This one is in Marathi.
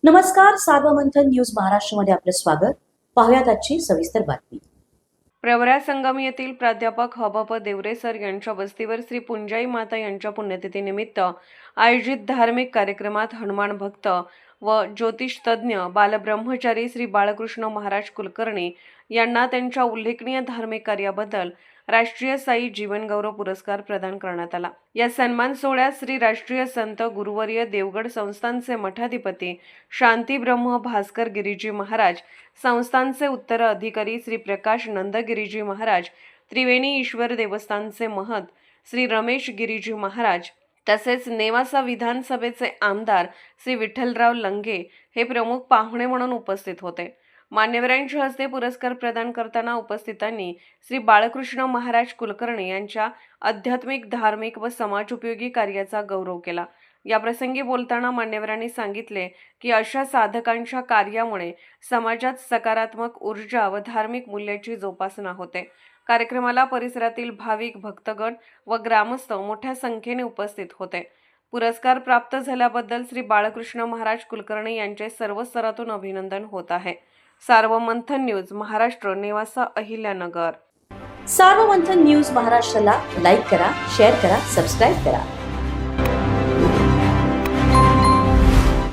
नमस्कार, सार्वमंथन न्यूज महाराष्ट्रमध्ये आपलं स्वागत. पाहुयात आजची सविस्तर बातमी. प्रवरा संगम येथील प्राध्यापक हबप देवरे सर यांच्या वस्तीवर श्री पुंजाई माता यांच्या पुण्यतिथीनिमित्त आयोजित धार्मिक कार्यक्रमात हनुमान भक्त व ज्योतिष तज्ज्ञ बालब्रह्मचारी श्री बाळकृष्ण महाराज कुलकर्णी यांना त्यांच्या उल्लेखनीय धार्मिक कार्याबद्दल राष्ट्रीय साई जीवन गौरव पुरस्कार प्रदान करण्यात आला. या सन्मान सोहळ्यात श्री राष्ट्रीय संत गुरुवर्य देवगड संस्थानचे मठाधिपती शांती ब्रह्म भास्कर गिरीजी महाराज, संस्थानचे उत्तर अधिकारी श्री प्रकाश नंद गिरीजी महाराज, त्रिवेणी ईश्वर देवस्थानचे महंत श्री रमेश गिरीजी महाराज तसेच नेवासा विधानसभेचे आमदार श्री विठ्ठलराव लंगे हे प्रमुख पाहुणे म्हणून उपस्थित होते. मान्यवरांच्या हस्ते पुरस्कार प्रदान करताना उपस्थितांनी श्री बाळकृष्ण महाराज कुलकर्णी यांच्या आध्यात्मिक, धार्मिक व समाजोपयोगी कार्याचा गौरव केला. या प्रसंगी बोलताना मान्यवरांनी सांगितले की अशा साधकांच्या कार्यामुळे समाजात सकारात्मक ऊर्जा व धार्मिक मूल्याची जोपासना होते. कार्यक्रमाला परिसरातील भाविक, भक्तगण व ग्रामस्थ मोठ्या संख्येने उपस्थित होते. पुरस्कार प्राप्त झाल्याबद्दल श्री बाळकृष्ण महाराज कुलकर्णी यांचे सर्व स्तरातून अभिनंदन होत आहे. सार्वमंथन न्यूज महाराष्ट्र, नेवासा, अहिल्यानगर. सार्वमंथन न्यूज महाराष्ट्राला लाईक करा, शेअर करा, सबस्क्राईब करा.